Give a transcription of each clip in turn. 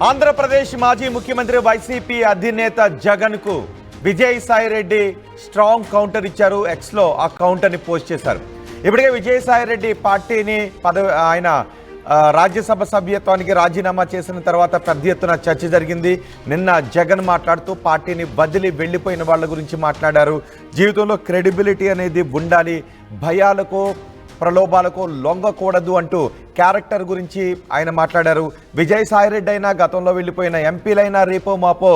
ఆంధ్రప్రదేశ్ మాజీ ముఖ్యమంత్రి వైసీపీ అధినేత జగన్ కు విజయసాయిరెడ్డి స్ట్రాంగ్ కౌంటర్ ఇచ్చారు. ఎక్స్ లో ఆ కౌంటర్ ని పోస్ట్ చేశారు. ఇప్పటికే విజయసాయిరెడ్డి పార్టీని ఆయన రాజ్యసభ సభ్యత్వానికి రాజీనామా చేసిన తర్వాత పెద్ద ఎత్తున చర్చ జరిగింది. నిన్న జగన్ మాట్లాడుతూ పార్టీని వదిలి వెళ్ళిపోయిన వాళ్ళ గురించి మాట్లాడారు. జీవితంలో క్రెడిబిలిటీ అనేది ఉండాలి, భయాలకు ప్రలోభాలకు లొంగకూడదు అంటూ క్యారెక్టర్ గురించి ఆయన మాట్లాడారు. విజయసాయిరెడ్డి అయినా, గతంలో వెళ్ళిపోయిన ఎంపీలైనా, రేపో మాపో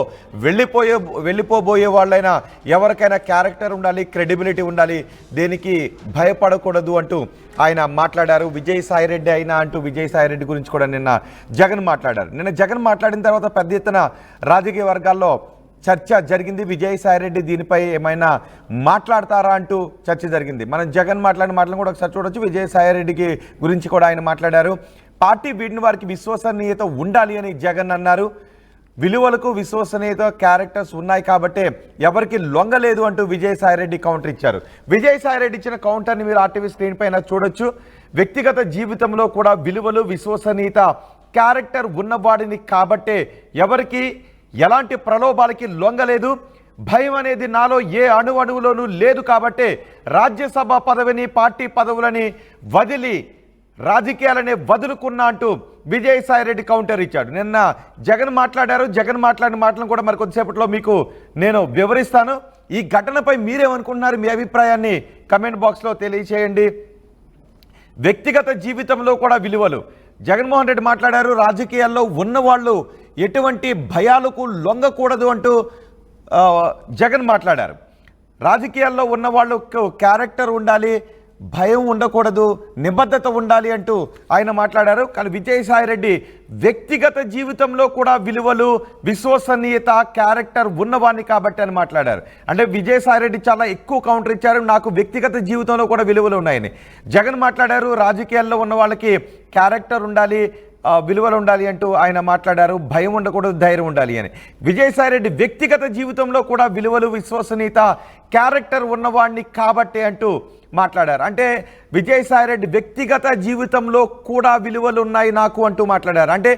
వెళ్ళిపోబోయే వాళ్ళైనా ఎవరికైనా క్యారెక్టర్ ఉండాలి, క్రెడిబిలిటీ ఉండాలి, దేనికి భయపడకూడదు అంటూ ఆయన మాట్లాడారు. విజయసాయిరెడ్డి అయినా అంటూ విజయసాయిరెడ్డి గురించి కూడా నిన్న జగన్ మాట్లాడారు. నిన్న జగన్ మాట్లాడిన తర్వాత పెద్ద ఎత్తున రాజకీయ వర్గాల్లో చర్చ జరిగింది. విజయసాయిరెడ్డి దీనిపై ఏమైనా మాట్లాడతారా అంటూ చర్చ జరిగింది. మనం జగన్ మాట్లాడిన మాటలను కూడా ఒకసారి చూడొచ్చు. విజయసాయిరెడ్డికి గురించి కూడా ఆయన మాట్లాడారు. పార్టీ వీడిన వారికి విశ్వసనీయత ఉండాలి అని జగన్ అన్నారు. విలువలకు విశ్వసనీయత క్యారెక్టర్స్ ఉన్నాయి కాబట్టే ఎవరికి లొంగలేదు అంటూ విజయసాయిరెడ్డి కౌంటర్ ఇచ్చారు. విజయసాయిరెడ్డి ఇచ్చిన కౌంటర్ని మీరు ఆర్టీవీ స్క్రీన్ పైన చూడొచ్చు. వ్యక్తిగత జీవితంలో కూడా విలువలు, విశ్వసనీయత, క్యారెక్టర్ ఉన్నవాడిని కాబట్టే ఎవరికి ఎలాంటి ప్రలోభాలకి లొంగలేదు, భయం అనేది నాలో ఏ అణువులోనూ లేదు కాబట్టే రాజ్యసభ పదవిని, పార్టీ పదవులని వదిలి రాజకీయాలనే వదులుకున్నా అంటూ విజయసాయిరెడ్డి కౌంటర్ ఇచ్చాడు. నిన్న జగన్ మాట్లాడారు. జగన్ మాట్లాడిన మాటలను కూడా మరి కొద్దిసేపట్లో మీకు నేను వివరిస్తాను. ఈ ఘటనపై మీరేమనుకుంటున్నారు? మీ అభిప్రాయాన్ని కమెంట్ బాక్స్లో తెలియచేయండి. వ్యక్తిగత జీవితంలో కూడా విలువలు, జగన్మోహన్ రెడ్డి మాట్లాడారు. రాజకీయాల్లో ఉన్నవాళ్ళు ఎటువంటి భయాలకు లొంగకూడదు అంటూ జగన్ మాట్లాడారు. రాజకీయాల్లో ఉన్నవాళ్ళకు క్యారెక్టర్ ఉండాలి, భయం ఉండకూడదు, నిబద్ధత ఉండాలి అంటూ ఆయన మాట్లాడారు. కానీ విజయసాయిరెడ్డి వ్యక్తిగత జీవితంలో కూడా విలువలు, విశ్వసనీయత, క్యారెక్టర్ ఉన్నవాడిని కాబట్టి అని మాట్లాడారు. అంటే విజయసాయిరెడ్డి చాలా ఎక్కువ కౌంటర్ ఇచ్చారు. నాకు వ్యక్తిగత జీవితంలో కూడా విలువలు ఉన్నాయని జగన్ మాట్లాడారు. రాజకీయాల్లో ఉన్న వాళ్ళకి క్యారెక్టర్ ఉండాలి, విలువలు ఉండాలి అంటూ ఆయన మాట్లాడారు. భయం ఉండకూడదు, ధైర్యం ఉండాలి అని. విజయసాయిరెడ్డి వ్యక్తిగత జీవితంలో కూడా విలువలు, విశ్వసనీయత, క్యారెక్టర్ ఉన్నవాడిని కాబట్టే అంటూ మాట్లాడారు. అంటే విజయసాయిరెడ్డి వ్యక్తిగత జీవితంలో కూడా విలువలు ఉన్నాయి నాకు అంటూ మాట్లాడారు. అంటే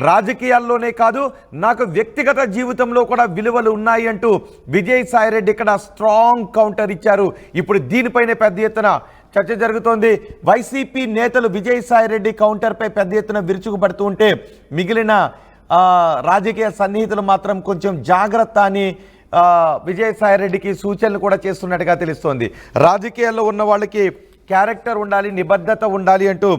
రాజకీయాల్లోనే కాదు, నాకు వ్యక్తిగత జీవితంలో కూడా విలువలు ఉన్నాయి అంటూ విజయసాయిరెడ్డి ఇక్కడ స్ట్రాంగ్ కౌంటర్ ఇచ్చారు. ఇప్పుడు దీనిపైనే పెద్ద ఎత్తున చర్చ జరుగుతోంది. వైసీపీ నేతలు విజయసాయిరెడ్డి కౌంటర్పై పెద్ద ఎత్తున విరుచుకుపడుతూ ఉంటే మిగిలిన రాజకీయ సన్నిహితులు మాత్రం కొంచెం జాగ్రత్త అని విజయసాయిరెడ్డికి సూచనలు కూడా చేస్తున్నట్టుగా తెలుస్తోంది. రాజకీయాల్లో ఉన్న వాళ్ళకి క్యారెక్టర్ ఉండాలి, నిబద్ధత ఉండాలి అంటూ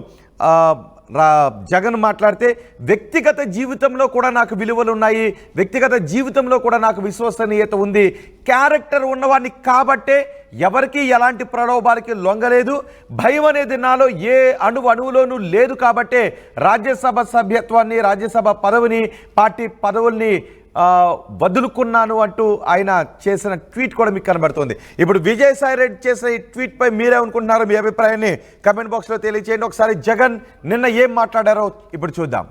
జగన్ మాట్లాడితే వ్యక్తిగత జీవితంలో కూడా నాకు విలువలు ఉన్నాయి, వ్యక్తిగత జీవితంలో కూడా నాకు విశ్వసనీయత ఉంది, క్యారెక్టర్ ఉన్నవాడిని కాబట్టే ఎవరికి ఎలాంటి ప్రలోభాలకి లొంగలేదు, భయం అనేది నాలో ఏ అణువులోనూ లేదు కాబట్టే రాజ్యసభ సభ్యత్వాన్ని, రాజ్యసభ పదవిని, పార్టీ పదవుల్ని వదులుకున్నాను అంటూ ఆయన చేసిన ట్వీట్ కూడా మీకు కనబడుతుంది. ఇప్పుడు విజయసాయిరెడ్డి చేసిన ఈ ట్వీట్ పై మీరేమనుకుంటున్నారో మీ అభిప్రాయాన్ని కమెంట్ బాక్స్లో తెలియచేయండి. ఒకసారి జగన్ నిన్న ఏం మాట్లాడారో ఇప్పుడు చూద్దాం.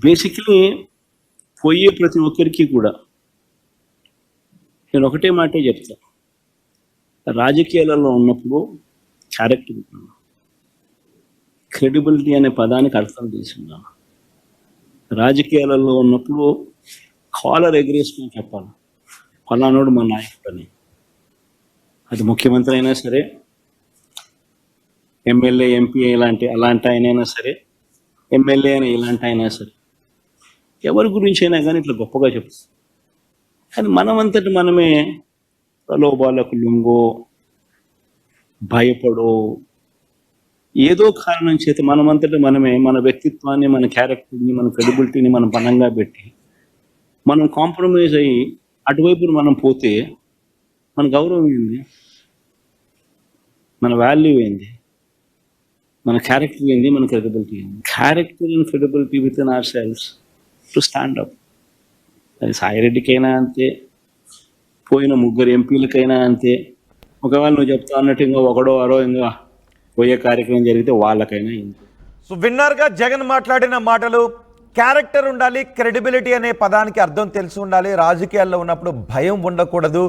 బేసిక్లీ పోయే ప్రతి ఒక్కరికి కూడా నేను ఒకటే మాటే చెప్తా, రాజకీయాలలో ఉన్నప్పుడు క్యారెక్టర్, క్రెడిబిలిటీ అనే పదానికి అర్థం తీసుకున్నాం. రాజకీయాలలో ఉన్నప్పుడు కాలర్ ఎగరేసుకొని చెప్పాలి, ఫలానాడు మా నాయకుడు అని. అది ముఖ్యమంత్రి అయినా సరే, ఎమ్మెల్యే, ఎంపీ అలాంటి ఆయనైనా సరే, ఎమ్మెల్యే అని ఇలాంటి అయినా సరే, ఎవరి గురించి అయినా కానీ ఇట్లా గొప్పగా చెప్తాం. కానీ మనమంతటి మనమే ప్రలోభాలకు లొంగో, భయపడో, ఏదో కారణం చేత మనమంతటి మనమే మన వ్యక్తిత్వాన్ని, మన క్యారెక్టర్ని, మన క్రెడిబిలిటీని మనం పణంగా పెట్టి మనం కాంప్రమైజ్ అయ్యి అటువైపు మనం పోతే మన గౌరవం ఏంది, మన వాల్యూ ఏంది, మన క్యారెక్టర్ ఏంది, మన క్రెడిబిలిటీ ఏంది? Character and credibility within our selves to stand up. అది సాయిరెడ్డికైనా అంతే, పోయిన 3 ఎంపీలకైనా అంతే. ఒకవేళ నువ్వు చెప్తా అన్నట్టు ఇంకా ఒకడో అరో ఇంకా పోయే కార్యక్రమం జరిగితే వాళ్ళకైనా ఇంత. సో విన్నర్గా జగన్ మాట్లాడిన మాటలు, క్యారెక్టర్ ఉండాలి, క్రెడిబిలిటీ అనే పదానికి అర్థం తెలిసి ఉండాలి, రాజకీయాల్లో ఉన్నప్పుడు భయం ఉండకూడదు,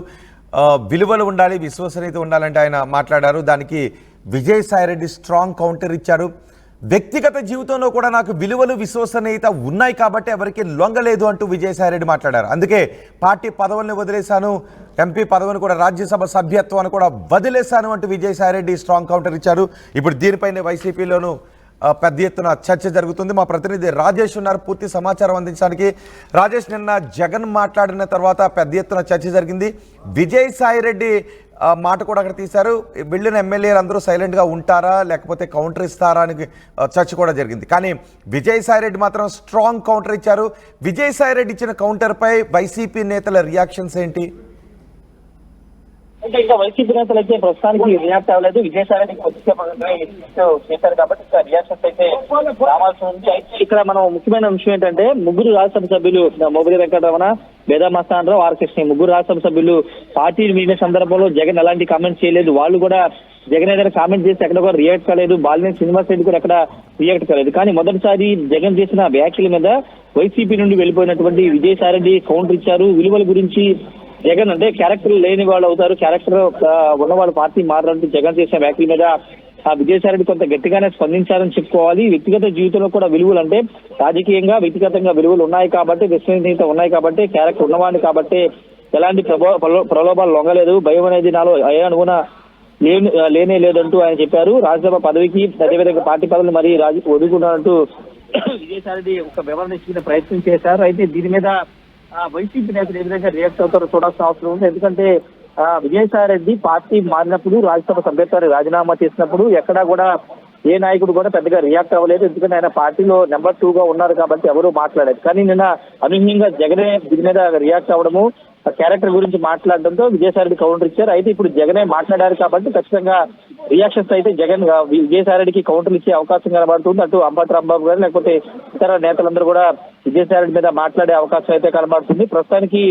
విలువలు ఉండాలి, విశ్వసనీయత ఉండాలంటే ఆయన మాట్లాడారు. దానికి విజయసాయిరెడ్డి స్ట్రాంగ్ కౌంటర్ ఇచ్చారు. వ్యక్తిగత జీవితంలో కూడా నాకు విలువలు విశ్వసనీయత ఉన్నాయి కాబట్టి ఎవరికి లొంగలేదు అంటూ విజయసాయిరెడ్డి మాట్లాడారు. అందుకే పార్టీ పదవుల్ని వదిలేశాను, ఎంపీ పదవిని కూడా, రాజ్యసభ సభ్యత్వాన్ని కూడా వదిలేశాను అంటూ విజయసాయిరెడ్డి స్ట్రాంగ్ కౌంటర్ ఇచ్చారు. ఇప్పుడు దీనిపైన వైసీపీలోనూ పెద్ద ఎత్తున చర్చ జరుగుతుంది. మా ప్రతినిధి రాజేష్ ఉన్నారు పూర్తి సమాచారం అందించడానికి. రాజేష్, నిన్న జగన్ మాట్లాడిన తర్వాత పెద్ద ఎత్తున చర్చ జరిగింది. విజయసాయిరెడ్డి మాట కూడా అక్కడ తీశారు. వెళ్ళిన ఎమ్మెల్యేలు అందరూ సైలెంట్గా ఉంటారా లేకపోతే కౌంటర్ ఇస్తారా అని చర్చ కూడా జరిగింది. కానీ విజయసాయిరెడ్డి మాత్రం స్ట్రాంగ్ కౌంటర్ ఇచ్చారు. విజయసాయిరెడ్డి ఇచ్చిన కౌంటర్పై వైసీపీ నేతల రియాక్షన్స్ ఏంటి? అంటే ఇంకా వైసీపీ నేతలు అయితే ప్రస్తుతానికి రియాక్ట్ అవ్వలేదు. విజయసాయిరెడ్డికి చేశారు కాబట్టి ఇంకా రియాక్షన్స్ అయితే రావాల్సి ఉంది. అయితే ఇక్కడ మనం ముఖ్యమైన విషయం ఏంటంటే, ముగ్గురు రాజ్యసభ సభ్యులు మోపిదేవి వెంకటరమణ, బేదా మస్తానరావు, ఆర్ కృష్ణ, ముగ్గురు రాజ్యసభ సభ్యులు పార్టీ మీడియా సందర్భంలో జగన్ ఎలాంటి కామెంట్స్ చేయలేదు. వాళ్ళు కూడా జగన్ ఏదైనా కామెంట్ చేసి ఎక్కడ కూడా రియాక్ట్ కాలేదు. బాలినేని శ్రీనివాస్ రెడ్డి కూడా ఎక్కడ రియాక్ట్ కాలేదు. కానీ మొదటిసారి జగన్ చేసిన వ్యాఖ్యల మీద వైసీపీ నుండి వెళ్ళిపోయినటువంటి విజయసాయిరెడ్డి కౌంటర్ ఇచ్చారు. విలువల గురించి జగన్ అంటే క్యారెక్టర్ లేని వాళ్ళు అవుతారు, క్యారెక్టర్ ఉన్నవాళ్ళు పార్టీ మారాలంటూ జగన్ చేసిన వ్యాఖ్యల మీద విజయసాయిరెడ్డి కొంత గట్టిగానే స్పందించారని చెప్పుకోవాలి. వ్యక్తిగత జీవితంలో కూడా విలువలు అంటే రాజకీయంగా వ్యక్తిగతంగా విలువలు ఉన్నాయి కాబట్టి, విశ్వసనీయత ఉన్నాయి కాబట్టి, క్యారెక్టర్ ఉన్నవాడిని కాబట్టి ఎలాంటి ప్రలోభాలు లొంగలేదు. భయం అనేది నాలో అణువున లేనే లేదంటూ ఆయన చెప్పారు. రాజ్యసభ పదవికి అదేవిధంగా పార్టీ పదవిని మరీ వదులుకున్నారంటూ విజయసాయిరెడ్డి ఒక వివరణ ఇచ్చిన ప్రయత్నం చేశారు. అయితే దీని మీద వైసీపీ నేతలు ఏ విధంగా రియాక్ట్ అవుతారో చూడాల్సిన అవసరం ఉంది. ఎందుకంటే విజయసాయిరెడ్డి పార్టీ మారినప్పుడు, రాజ్యసభ సభ్యత్వాన్ని రాజీనామా చేసినప్పుడు ఎక్కడా కూడా ఏ నాయకుడు కూడా పెద్దగా రియాక్ట్ అవ్వలేదు. ఎందుకంటే ఆయన పార్టీలో నెంబర్ 2గా ఉన్నారు కాబట్టి ఎవరూ మాట్లాడారు. కానీ నిన్న అనూహ్యంగా జగనే దీని మీద రియాక్ట్ అవ్వడము, క్యారెక్టర్ గురించి మాట్లాడడంతో విజయసాయిరెడ్డి కౌంటర్ ఇచ్చారు. అయితే ఇప్పుడు జగనే మాట్లాడారు కాబట్టి ఖచ్చితంగా రియాక్షన్స్ అయితే జగన్ విజయసాయిరెడ్డికి కౌంటర్ ఇచ్చే అవకాశం కనబడుతుంది. అటు అంబటి రాంబాబు గారు లేకపోతే ఇతర నేతలందరూ కూడా విజయసాయిరెడ్డి మీద మాట్లాడే అవకాశం అయితే కనబడుతుంది. ప్రస్తుతానికి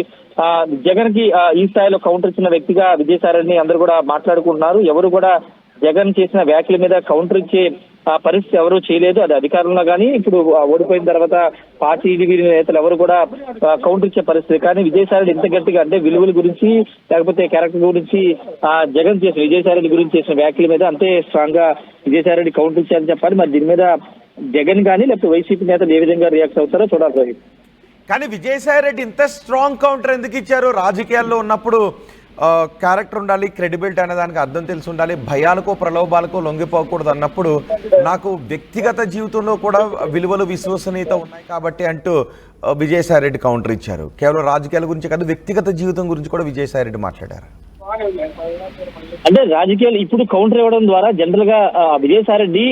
జగన్ కి ఈ స్థాయిలో కౌంటర్ ఇచ్చిన వ్యక్తిగా విజయసాయిరెడ్డిని అందరూ కూడా మాట్లాడుకుంటున్నారు. ఎవరు కూడా జగన్ చేసిన వ్యాఖ్యల మీద కౌంటర్ ఇచ్చే పరిస్థితి ఎవరూ చేయలేదు. అది అధికారంలో కానీ ఇప్పుడు ఓడిపోయిన తర్వాత పార్టీ నేతలు ఎవరు కూడా కౌంటర్ ఇచ్చే పరిస్థితి. కానీ విజయసాయిరెడ్డి ఎంత గట్టిగా అంటే విలువల గురించి లేకపోతే క్యారెక్టర్ గురించి జగన్ చేసిన విజయసాయిరెడ్డి గురించి చేసిన వ్యాఖ్యల మీద అంతే స్ట్రాంగ్ గా విజయసాయిరెడ్డి కౌంటర్ ఇచ్చారని చెప్పాలి. మరి దీని మీద జగన్ కానీ లేకపోతే వైసీపీ నేతలు ఏ విధంగా రియాక్ట్ అవుతారో చూడాలి. కానీ విజయసాయిరెడ్డి ఇంత స్ట్రాంగ్ కౌంటర్ ఎందుకు ఇచ్చారు? రాజకీయాల్లో ఉన్నప్పుడు క్యారెక్టర్ ఉండాలి, క్రెడిబిలిటీ అనే దానికి అర్థం తెలిసి ఉండాలి, భయాలకో ప్రలోభాలకో లొంగిపోకూడదు అన్నప్పుడు నాకు వ్యక్తిగత జీవితంలో కూడా విలువలు విశ్వసనీయత ఉన్నాయి కాబట్టి అంటూ విజయసాయిరెడ్డి కౌంటర్ ఇచ్చారు. కేవలం రాజకీయాల గురించి కాదు, వ్యక్తిగత జీవితం గురించి కూడా విజయసాయిరెడ్డి మాట్లాడారు. అంటే రాజకీయాలు ఇప్పుడు కౌంటర్ ఇవ్వడం ద్వారా జనరల్ గా విజయసాయిరెడ్డి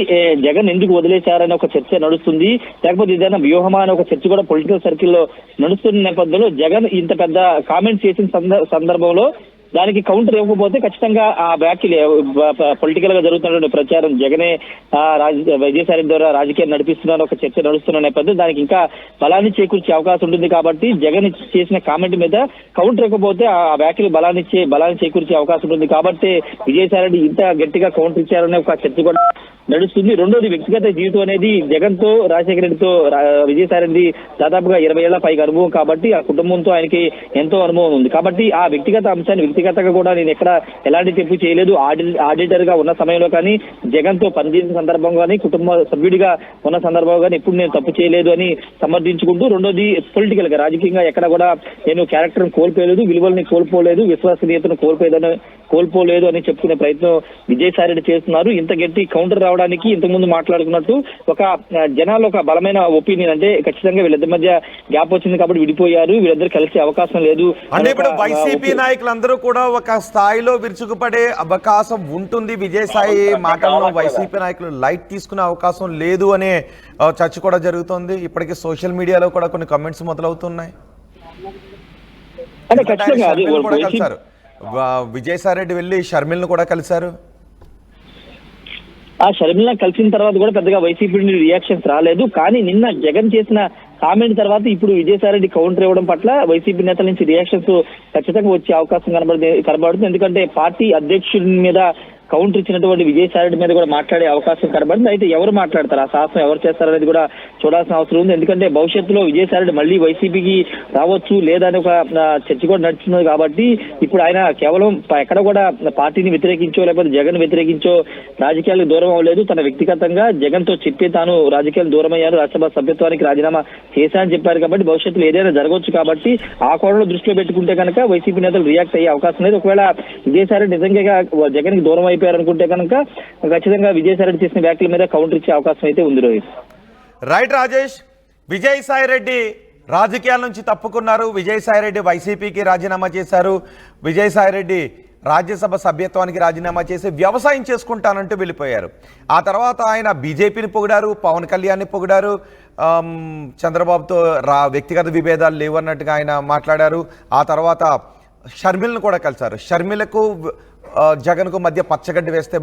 జగన్ ఎందుకు వదిలేశారని ఒక చర్చ నడుస్తుంది, లేకపోతే ఏదైనా వ్యూహమా అనే ఒక చర్చ కూడా పొలిటికల్ సర్కిల్లో నడుస్తున్న నేపథ్యంలో జగన్ ఇంత పెద్ద కామెంట్ చేసిన సందర్భంలో దానికి కౌంటర్ ఇవ్వకపోతే ఖచ్చితంగా ఆ వ్యాఖ్యలు పొలిటికల్ గా జరుగుతున్న ప్రచారం జగనే విజయసాయిరెడ్డి ద్వారా రాజకీయం నడిపిస్తున్నారు ఒక చర్చ నడుస్తున్న నేపథ్యం దానికి ఇంకా బలాన్ని చేకూర్చే అవకాశం ఉంటుంది. కాబట్టి జగన్ చేసిన కామెంట్ మీద కౌంటర్ ఇవ్వకపోతే ఆ వ్యాఖ్యలు బలాన్ని చేకూర్చే అవకాశం ఉంటుంది. కాబట్టి విజయసాయిరెడ్డి ఇంత గట్టిగా కౌంటర్ ఇచ్చారనే ఒక చర్చ కూడా నడుస్తుంది. రెండోది వ్యక్తిగత జీవితం అనేది జగన్ తో రాజశేఖర రెడ్డితో విజయసాయిరెడ్డి దాదాపుగా 20 ఏళ్ల పైగా అనుభవం కాబట్టి ఆ కుటుంబంతో ఆయనకి ఎంతో అనుభవం ఉంది. కాబట్టి ఆ వ్యక్తిగత అంశాన్ని వ్యక్తిగతంగా కూడా నేను ఎక్కడ ఎలాంటి తప్పు చేయలేదు, ఆడిటర్ గా ఉన్న సమయంలో కానీ జగన్ తో పనిచేసిన సందర్భం కానీ కుటుంబ సభ్యుడిగా ఉన్న సందర్భం కానీ ఎప్పుడు నేను తప్పు చేయలేదు అని సమర్థించుకుంటూ, రెండోది పొలిటికల్ గా రాజకీయంగా ఎక్కడ కూడా నేను క్యారెక్టర్ కోల్పోలేదు, విలువల్ని కోల్పోలేదు, విశ్వసనీయతను కోల్పోలేదు అని చెప్పుకునే ప్రయత్నం విజయసాయిరెడ్డి చేస్తున్నారు. ఇంత గట్టి కౌంటర్ రావడానికి ఇంతకుముందు మాట్లాడుకున్నట్టు ఒక జనాల్లో ఒక బలమైన ఒపీనియన్ అంటే ఖచ్చితంగా వీళ్ళిద్దరి మధ్య గ్యాప్ వచ్చింది కాబట్టి విడిపోయారు, వీళ్ళిద్దరు కలిసే అవకాశం లేదు అంటే ఇప్పుడు వైసీపీ నాయకులందరూ కూడా ఒక స్థాయిలో విరుచుకుపడే అవకాశం ఉంటుంది. విజయసాయి మాటలను వైసీపీ నాయకులు లైట్ తీసుకునే అవకాశం లేదు అనే చర్చ కూడా జరుగుతోంది. ఇప్పటికీ సోషల్ మీడియాలో కూడా కొన్ని కమెంట్స్ మొదలవుతున్నాయి. కలిసారు విజయసాయిరెడ్డి వెళ్ళి షర్మిలను కూడా కలిశారు. ఆ షర్మిల కలిసిన తర్వాత కూడా పెద్దగా వైసీపీ నుండి రియాక్షన్స్ రాలేదు. కానీ నిన్న జగన్ చేసిన కామెంట్ తర్వాత ఇప్పుడు విజయసాయిరెడ్డి కౌంటర్ ఇవ్వడం పట్ల వైసీపీ నేతల నుంచి రియాక్షన్స్ ఖచ్చితంగా వచ్చే అవకాశం కనబడుతుంది. ఎందుకంటే పార్టీ అధ్యక్షుడి మీద కౌంటర్ ఇచ్చినటువంటి విజయసాయి రెడ్డి మీద కూడా మాట్లాడే అవకాశం కనబడింది. అయితే ఎవరు మాట్లాడతారు, ఆ సాహసం ఎవరు చేస్తారనేది కూడా చూడాల్సిన అవసరం ఉంది. ఎందుకంటే భవిష్యత్తులో విజయసాయి రెడ్డి మళ్ళీ వైసీపీకి రావచ్చు లేదా అని ఒక చర్చ కూడా నడుస్తున్నది. కాబట్టి ఇప్పుడు ఆయన కేవలం ఎక్కడ కూడా పార్టీని వ్యతిరేకించో లేకపోతే జగన్ వ్యతిరేకించో రాజకీయాలకు దూరం అవ్వలేదు. తన వ్యక్తిగతంగా జగన్ తో చెప్పి తాను రాజకీయాలు దూరం అయ్యాను, రాజ్యసభ సభ్యత్వానికి రాజీనామా చేశానని చెప్పారు. కాబట్టి భవిష్యత్తులో ఏదైనా జరగవచ్చు. కాబట్టి ఆ కోణంలో దృష్టిలో పెట్టుకుంటే కనుక వైసీపీ నేతలు రియాక్ట్ అయ్యే అవకాశం లేదు. ఒకవేళ విజయసాయి రెడ్డి నిజంగా జగన్ కి దూరం అయిపోయారు అనుకుంటే కనుక ఖచ్చితంగా విజయసాయి రెడ్డి చేసిన వ్యాఖ్యల మీద కౌంటర్ ఇచ్చే అవకాశం అయితే ఉంది. రోహిత్. రైట్ రాజేష్, విజయసాయి రెడ్డి రాజకీయాల నుంచి తప్పుకున్నారు. విజయసాయి రెడ్డి వైసీపీకి రాజీనామా చేశారు. విజయసాయి రెడ్డి రాజ్యసభ సభ్యత్వానికి రాజీనామా చేసి వ్యవసాయం చేసుకుంటానంటూ వెళ్ళిపోయారు. ఆ తర్వాత ఆయన బీజేపీని పొగిడారు, పవన్ కళ్యాణ్ని పొగిడారు, చంద్రబాబుతో వ్యక్తిగత విభేదాలు లేవన్నట్టుగా ఆయన మాట్లాడారు. ఆ తర్వాత షర్మిలను కూడా కలిశారు. షర్మిలకు జగన్కు మధ్య పచ్చగడ్డి వేస్తే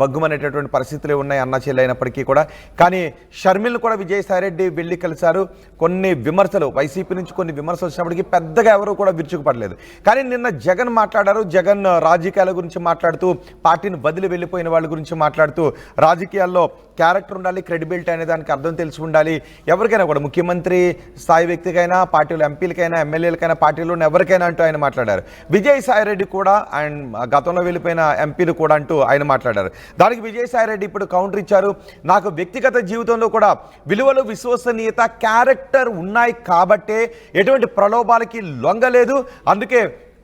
బగ్గుమనేటటువంటి పరిస్థితులు ఉన్నాయి అన్న చెల్లి అయినప్పటికీ కూడా. కానీ షర్మిలను కూడా విజయసాయి రెడ్డి వెళ్ళి కలిశారు. కొన్ని విమర్శలు వైసీపీ నుంచి కొన్ని విమర్శలు వచ్చినప్పటికీ పెద్దగా ఎవరు కూడా విరుచుకుపడలేదు. కానీ నిన్న జగన్ మాట్లాడారు. జగన్ రాజకీయాల గురించి మాట్లాడుతూ, పార్టీని వదిలి వెళ్ళిపోయిన వాళ్ళ గురించి మాట్లాడుతూ, రాజకీయాల్లో క్యారెక్టర్ ఉండాలి, క్రెడిబిలిటీ అనే దానికి అర్థం తెలిసి ఉండాలి. ఎవరికైనా కూడా ముఖ్యమంత్రి స్థాయి వ్యక్తికైనా, పార్టీలో ఎంపీలకైనా, ఎమ్మెల్యేలకైనా, పార్టీలో ఎవరికైనా అంటూ ఆయన మాట్లాడారు. విజయసాయి రెడ్డి కూడా అండ్ గతంలో వెళ్ళిపోయిన ఎంపీలు కూడా అంటూ ఆయన మాట్లాడారు. దానికి విజయసాయి రెడ్డి ఇప్పుడు కౌంటర్ ఇచ్చారు. నాకు వ్యక్తిగత జీవితంలో కూడా విలువలు, విశ్వసనీయత, క్యారెక్టర్ ఉన్నాయి కాబట్టే ఎటువంటి ప్రలోభాలకి లొంగలేదు. అందుకే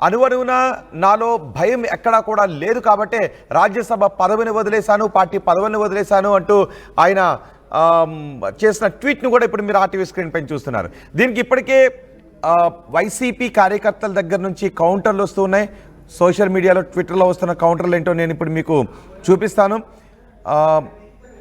అనువనువున నాలో భయం ఎక్కడా కూడా లేదు కాబట్టే రాజ్యసభ పదవిని వదిలేశాను, పార్టీ పదవిని వదిలేశాను అంటూ ఆయన చేసిన ట్వీట్ను కూడా ఇప్పుడు మీరు ఆర్టీవీ స్క్రీన్ పైన చూస్తున్నారు. దీనికి ఇప్పటికే వైసీపీ కార్యకర్తల దగ్గర నుంచి కౌంటర్లు వస్తూ ఉన్నాయి. సోషల్ మీడియాలో, ట్విట్టర్లో వస్తున్న కౌంటర్లు ఏంటో నేను ఇప్పుడు మీకు చూపిస్తాను.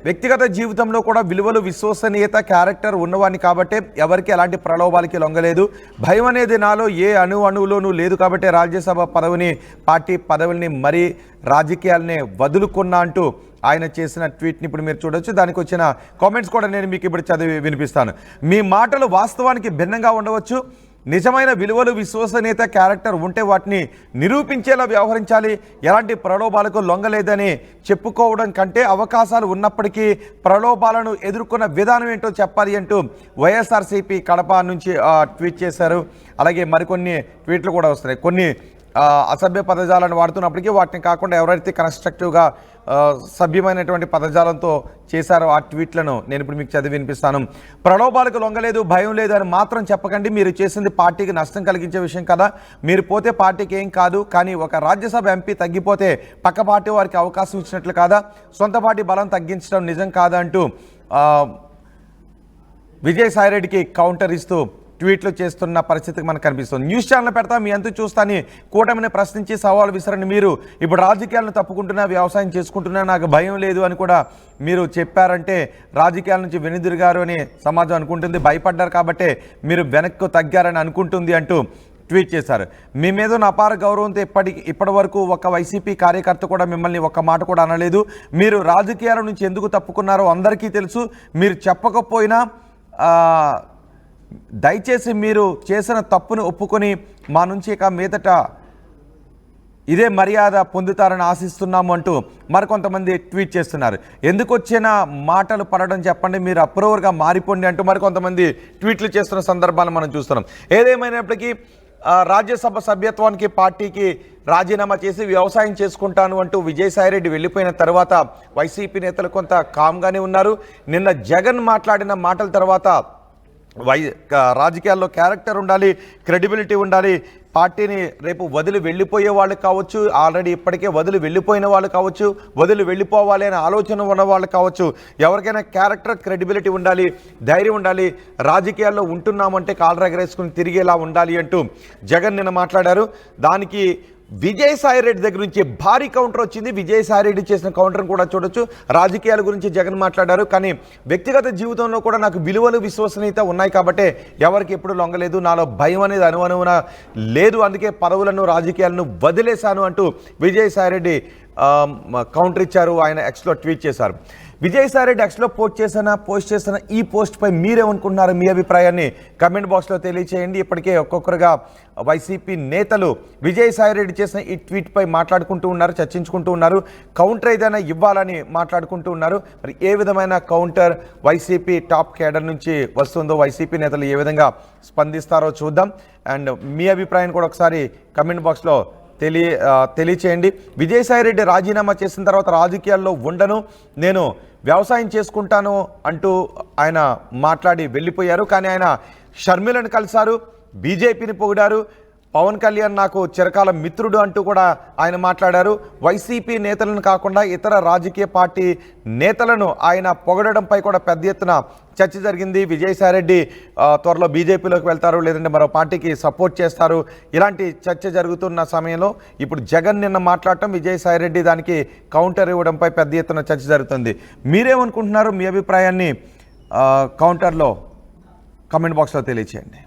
వ్యక్తిగత జీవితంలో కూడా విలువలు, విశ్వసనీయత, క్యారెక్టర్ ఉన్నవాడిని కాబట్టే ఎవరికి ఎలాంటి ప్రలోభాలకి లొంగలేదు. భయం అనేది నాలో ఏ అణువులోనూ లేదు కాబట్టే రాజ్యసభ పదవిని, పార్టీ పదవుల్ని, మరీ రాజకీయాలనే వదులుకున్నా అంటూ ఆయన చేసిన ట్వీట్ని ఇప్పుడు మీరు చూడొచ్చు. దానికి వచ్చిన కామెంట్స్ కూడా నేను మీకు ఇప్పుడు చదివి వినిపిస్తాను. మీ మాటలు వాస్తవానికి భిన్నంగా ఉండవచ్చు. నిజమైన విలువలు, విశ్వసనీయత, క్యారెక్టర్ ఉంటే వాటిని నిరూపించేలా వ్యవహరించాలి. ఎలాంటి ప్రలోభాలకు లొంగలేదని చెప్పుకోవడం కంటే అవకాశాలు ఉన్నప్పటికీ ప్రలోభాలను ఎదుర్కొన్న విధానం ఏంటో చెప్పాలి అంటూ వైఎస్ఆర్సీపీ కడప నుంచి ట్వీట్ చేశారు. అలాగే మరికొన్ని ట్వీట్లు కూడా వస్తున్నాయి. కొన్ని అసభ్య పదజాలను వాడుతున్నప్పటికీ వాటిని కాకుండా ఎవరైతే కన్స్ట్రక్టివ్గా సభ్యమైనటువంటి పదజాలంతో చేశారో ఆ ట్వీట్లను నేను ఇప్పుడు మీకు చదివి వినిపిస్తాను. ప్రలోభాలకు లొంగలేదు, భయం లేదు అని మాత్రం చెప్పకండి. మీరు చేసింది పార్టీకి నష్టం కలిగించే విషయం కదా. మీరు పోతే పార్టీకి ఏం కాదు. కానీ ఒక రాజ్యసభ ఎంపీ తగ్గిపోతే పక్క పార్టీ వారికి అవకాశం ఇచ్చినట్లు కాదా? సొంత పార్టీ బలం తగ్గించడం నిజం కాదా అంటూ విజయసాయి రెడ్డికి కౌంటర్ ఇస్తూ ట్వీట్లు చేస్తున్న పరిస్థితికి మనకు కనిపిస్తుంది. న్యూస్ ఛానల్ పెడతా, మీ అంతు చూస్తాని కూటమిని ప్రశ్నించి సవాల్ విసరని మీరు ఇప్పుడు రాజకీయాలను తప్పుకుంటున్నా, వ్యవసాయం చేసుకుంటున్నా, నాకు భయం లేదు అని కూడా మీరు చెప్పారంటే రాజకీయాల నుంచి వెనుదిరిగారు అని సమాజం అనుకుంటుంది. భయపడ్డారు కాబట్టే మీరు వెనక్కు తగ్గారని అనుకుంటుంది అంటూ ట్వీట్ చేశారు. మీ మీద ఉన్న అపార గౌరవంతో ఇప్పటి వరకు ఒక వైసీపీ కార్యకర్త కూడా మిమ్మల్ని ఒక్క మాట కూడా అనలేదు. మీరు రాజకీయాల నుంచి ఎందుకు తప్పుకున్నారో అందరికీ తెలుసు. మీరు చెప్పకపోయినా దయచేసి మీరు చేసిన తప్పును ఒప్పుకొని మా నుంచి ఇక మీదట ఇదే మర్యాద పొందుతారని ఆశిస్తున్నాము అంటూ మరికొంతమంది ట్వీట్ చేస్తున్నారు. ఎందుకు వచ్చిన మాటలు పడడం చెప్పండి, మీరు అప్రూవర్గా మారిపోండి అంటూ మరికొంతమంది ట్వీట్లు చేస్తున్న సందర్భాన్ని మనం చూస్తున్నాం. ఏదేమైనప్పటికీ రాజ్యసభ సభ్యత్వానికి, పార్టీకి రాజీనామా చేసి వ్యవసాయం చేసుకుంటాను అంటూ విజయసాయి రెడ్డి వెళ్ళిపోయిన తర్వాత వైసీపీ నేతలు కొంత కామ్గానే ఉన్నారు. నిన్న జగన్ మాట్లాడిన మాటల తర్వాత రాజకీయాల్లో క్యారెక్టర్ ఉండాలి, క్రెడిబిలిటీ ఉండాలి. పార్టీని రేపు వదిలి వెళ్ళిపోయే వాళ్ళు కావచ్చు, ఆల్రెడీ ఇప్పటికే వదిలి వెళ్ళిపోయిన వాళ్ళు కావచ్చు, వదిలి వెళ్ళిపోవాలి అనే ఆలోచన ఉన్న వాళ్ళు కావచ్చు, ఎవరికైనా క్యారెక్టర్, క్రెడిబిలిటీ ఉండాలి, ధైర్యం ఉండాలి. రాజకీయాల్లో ఉంటున్నామంటే కాళ్ళు ఎగరేసుకుని తిరిగేలా ఉండాలి అంటూ జగన్ నిన్న మాట్లాడారు. దానికి విజయసాయి రెడ్డి దగ్గర నుంచి భారీ కౌంటర్ వచ్చింది. విజయసాయి రెడ్డి చేసిన కౌంటర్ని కూడా చూడొచ్చు. రాజకీయాల గురించి జగన్ మాట్లాడారు. కానీ వ్యక్తిగత జీవితంలో కూడా నాకు విలువలు, విశ్వసనీయత ఉన్నాయి కాబట్టే ఎవరికి ఎప్పుడు లొంగలేదు. నాలో భయం అనేది అనువనువున లేదు. అందుకే పదవులను, రాజకీయాలను వదిలేశాను అంటూ విజయసాయి రెడ్డి కౌంటర్ ఇచ్చారు. ఆయన ఎక్స్లో ట్వీట్ చేశారు. విజయసాయి రెడ్డి ఎక్స్లో పోస్ట్ చేసిన ఈ పోస్ట్పై మీరేమనుకుంటున్నారు? మీ అభిప్రాయాన్ని కమెంట్ బాక్స్లో తెలియచేయండి. ఇప్పటికే ఒక్కొక్కరుగా వైసీపీ నేతలు విజయసాయి రెడ్డి చేసిన ఈ ట్వీట్పై మాట్లాడుకుంటూ ఉన్నారు, చర్చించుకుంటూ ఉన్నారు. కౌంటర్ ఏదైనా ఇవ్వాలని మాట్లాడుకుంటూ ఉన్నారు. మరి ఏ విధమైన కౌంటర్ వైసీపీ టాప్ కేడర్ నుంచి వస్తుందో, వైసీపీ నేతలు ఏ విధంగా స్పందిస్తారో చూద్దాం. అండ్ మీ అభిప్రాయాన్ని కూడా ఒకసారి కమెంట్ బాక్స్లో తెలియచేయండి. విజయసాయి రెడ్డి రాజీనామా చేసిన తర్వాత రాజకీయాల్లో ఉండను, నేను వ్యవసాయం చేసుకుంటాను అంటూ ఆయన మాట్లాడి వెళ్ళిపోయారు. కానీ ఆయన షర్మిలను కలిశారు, బీజేపీని పొగిడారు. పవన్ కళ్యాణ్ నాకు చిరకాల మిత్రుడు అంటూ కూడా ఆయన మాట్లాడారు. వైసీపీ నేతలను కాకుండా ఇతర రాజకీయ పార్టీ నేతలను ఆయన పొగడడంపై కూడా పెద్ద ఎత్తున చర్చ జరిగింది. విజయసాయి రెడ్డి త్వరలో బీజేపీలోకి వెళ్తారు, లేదంటే మరో పార్టీకి సపోర్ట్ చేస్తారు, ఇలాంటి చర్చ జరుగుతున్న సమయంలో ఇప్పుడు జగన్ నిన్న మాట్లాడటం, విజయసాయి రెడ్డి దానికి కౌంటర్ ఇవ్వడంపై పెద్ద ఎత్తున చర్చ జరుగుతుంది. మీరేమనుకుంటున్నారు? మీ అభిప్రాయాన్ని కౌంటర్లో కమెంట్ బాక్స్లో తెలియచేయండి.